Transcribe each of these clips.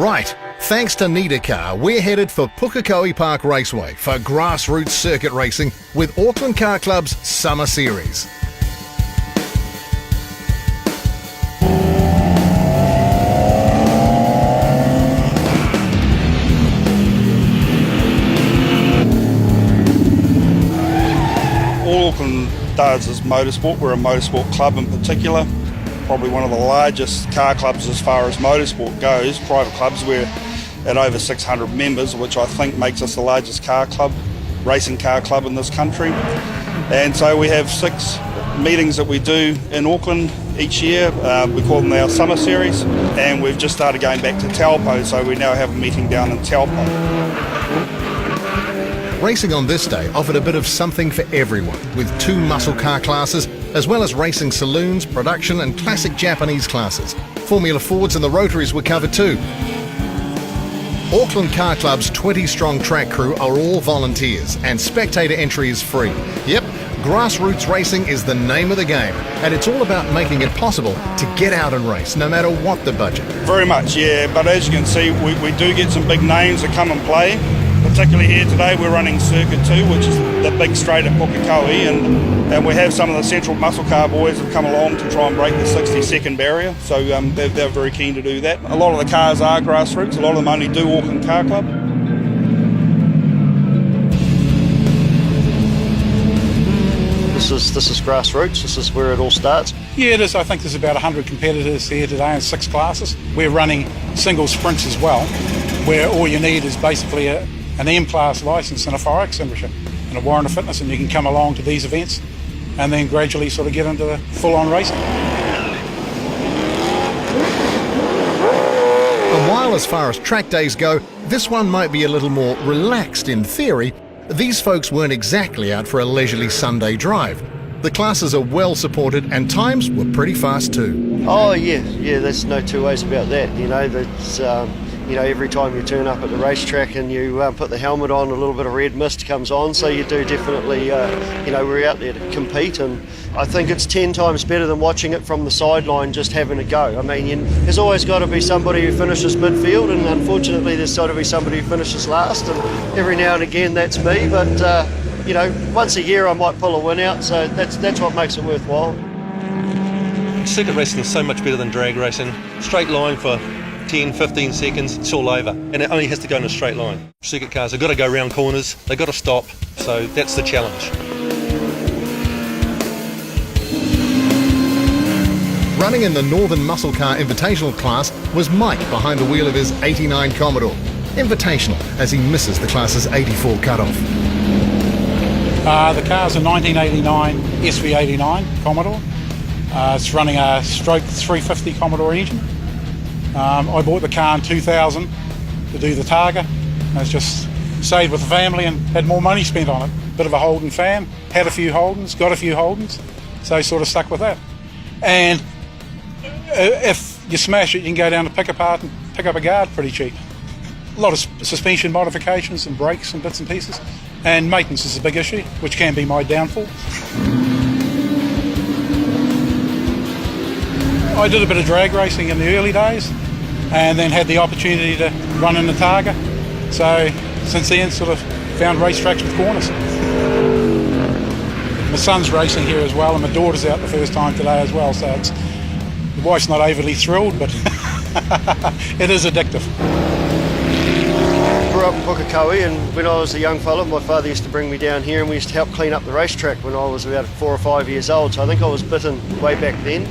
Right, thanks to Car, we're headed for Pukekohe Park Raceway for grassroots circuit racing with Auckland Car Club's Summer Series. All Auckland does is motorsport. We're a motorsport club in particular, probably one of the largest car clubs as far as motorsport goes, private clubs. We're at over 600 members, which I think makes us the largest car club, racing car club in this country. And so we have 6 meetings that we do in Auckland each year. We call them our Summer Series, and we've just started going back to Taupo, so we now have a meeting down in Taupo. Racing on this day offered a bit of something for everyone, with 2 muscle car classes, as well as racing saloons, production and classic Japanese classes. Formula Fords and the rotaries were covered too. Auckland Car Club's 20-strong track crew are all volunteers, and spectator entry is free. Yep, grassroots racing is the name of the game, and it's all about making it possible to get out and race, no matter what the budget. Very much, yeah, but as you can see, we do get some big names that come and play. Particularly here today, we're running Circuit 2, which is the big straight at Pukekohe, and we have some of the central muscle car boys that have come along to try and break the 60-second barrier, so they're very keen to do that. A lot of the cars are grassroots, a lot of them only do Auckland Car Club. This is grassroots, this is where it all starts. Yeah, it is. I think there's about 100 competitors here today in 6 classes. We're running single sprints as well, where all you need is basically an M-class licence and a fire extinguisher and a warrant of fitness, and you can come along to these events and then gradually sort of get into the full-on racing. And while as far as track days go, this one might be a little more relaxed in theory, these folks weren't exactly out for a leisurely Sunday drive. The classes are well supported and times were pretty fast too. Oh yeah, there's no 2 ways about that. You know, that's every time you turn up at the racetrack and you put the helmet on, a little bit of red mist comes on, so you do definitely, we're out there to compete, and I think it's 10 times better than watching it from the sideline just having a go. I mean, there's always got to be somebody who finishes midfield, and unfortunately there's got to be somebody who finishes last, and every now and again that's me, but once a year I might pull a win out, so that's what makes it worthwhile. Circuit racing is so much better than drag racing. Straight line for 10, 15 seconds, it's all over, and it only has to go in a straight line. Circuit cars have got to go around corners, they've got to stop, so that's the challenge. Running in the Northern Muscle Car Invitational class was Mike behind the wheel of his 89 Commodore. Invitational, as he misses the class's 84 cutoff. The car's a 1989 SV89 Commodore. It's running a stroke 350 Commodore engine. I bought the car in 2000 to do the Targa. I just stayed with the family and had more money spent on it. Bit of a Holden fan, had a few Holdens, got a few Holdens, so sort of stuck with that. And if you smash it, you can go down to pick apart and pick up a guard pretty cheap. A lot of suspension modifications and brakes and bits and pieces. And maintenance is a big issue, which can be my downfall. I did a bit of drag racing in the early days and then had the opportunity to run in the Targa. So since then, sort of found racetracks with corners. My son's racing here as well, and my daughter's out the first time today as well, so the wife's not overly thrilled, but it is addictive. Grew up in Pukekohe, and when I was a young fella, my father used to bring me down here and we used to help clean up the racetrack when I was about 4 or 5 years old, so I think I was bitten way back then.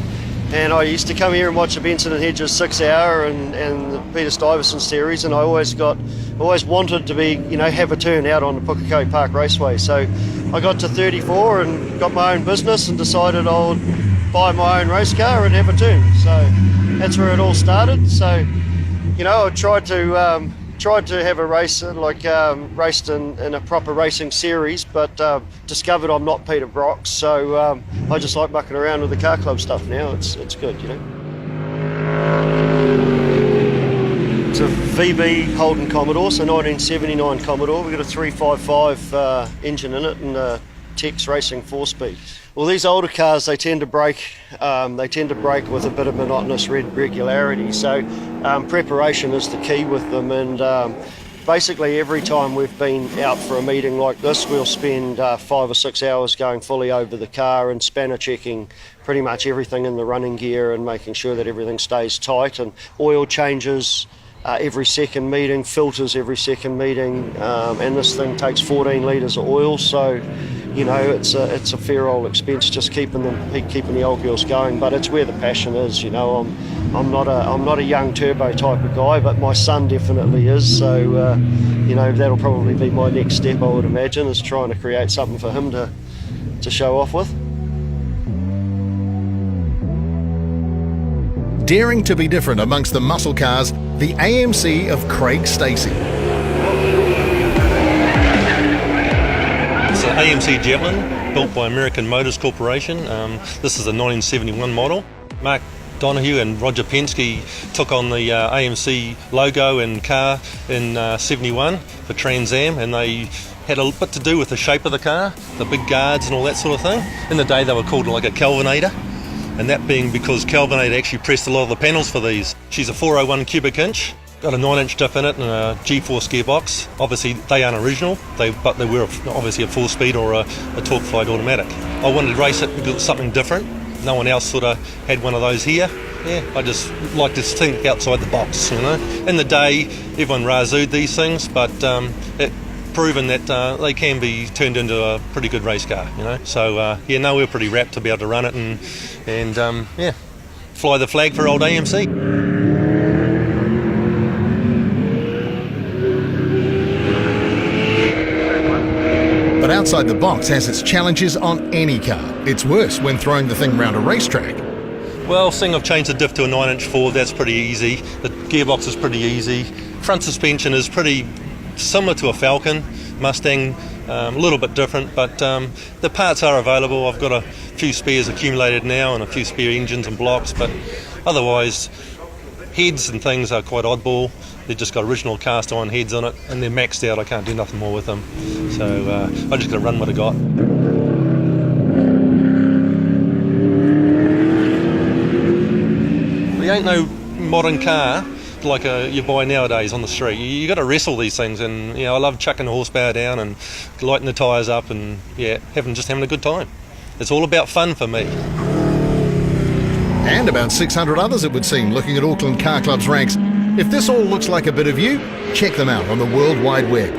And I used to come here and watch the Benson and Hedges 6 Hour and the Peter Stuyvesant series, and I always wanted to be, have a turn out on the Pukekohe Park Raceway. So I got to 34 and got my own business and decided I would buy my own race car and have a turn. So that's where it all started. So, I tried to have a race, raced in a proper racing series, but discovered I'm not Peter Brock, so I just like mucking around with the car club stuff now. It's good, It's a VB Holden Commodore, so 1979 Commodore. We've got a 355 engine in it and a Tex Racing 4-speed. Well, these older cars, they tend to break with a bit of monotonous regularity. So preparation is the key with them, and basically every time we've been out for a meeting like this, we'll spend 5 or 6 hours going fully over the car and spanner checking pretty much everything in the running gear and making sure that everything stays tight, and oil changes every second meeting, filters every second meeting, and this thing takes 14 litres of oil, so you know it's a fair old expense just keeping the old girls going. But it's where the passion is. You know, I'm not a young turbo type of guy, but my son definitely is. So you know, that'll probably be my next step, I would imagine, is trying to create something for him to show off with. Daring to be different amongst the muscle cars, the AMC of Craig Stacey. It's an AMC Zeppelin, built by American Motors Corporation. This is a 1971 model. Mark Donohue and Roger Penske took on the AMC logo and car in 71 for Trans Am, and they had a bit to do with the shape of the car, the big guards and all that sort of thing. In the day they were called like a Kelvinator, and that being because Kelvinator actually pressed a lot of the panels for these. She's a 401 cubic inch, got a 9-inch diff in it and a G-force gearbox. Obviously they aren't original, but they were obviously a 4-speed or a torque-fied automatic. I wanted to race it because it's something different. No one else sort of had one of those here. Yeah, I just like to think outside the box, you know. In the day, everyone razooed these things, but it proven that they can be turned into a pretty good race car, you know. So yeah, no, we're pretty rapt to be able to run it and yeah, fly the flag for old AMC. But outside the box has its challenges on any car. It's worse when throwing the thing round a racetrack. Well, seeing I've changed the diff to a 9-inch Ford, that's pretty easy. The gearbox is pretty easy. Front suspension is pretty similar to a Falcon Mustang, a little bit different, but the parts are available. I've got a few spares accumulated now and a few spare engines and blocks, but otherwise heads and things are quite oddball. They've just got original cast iron heads on it and they're maxed out. I can't do nothing more with them, so I just got to run what I got. There ain't no modern car like you buy nowadays on the street. You got to wrestle these things, and you know, I love chucking the horsepower down and lighting the tyres up, and yeah, having a good time. It's all about fun for me. And about 600 others, it would seem, looking at Auckland Car Club's ranks. If this all looks like a bit of you, check them out on the World Wide Web.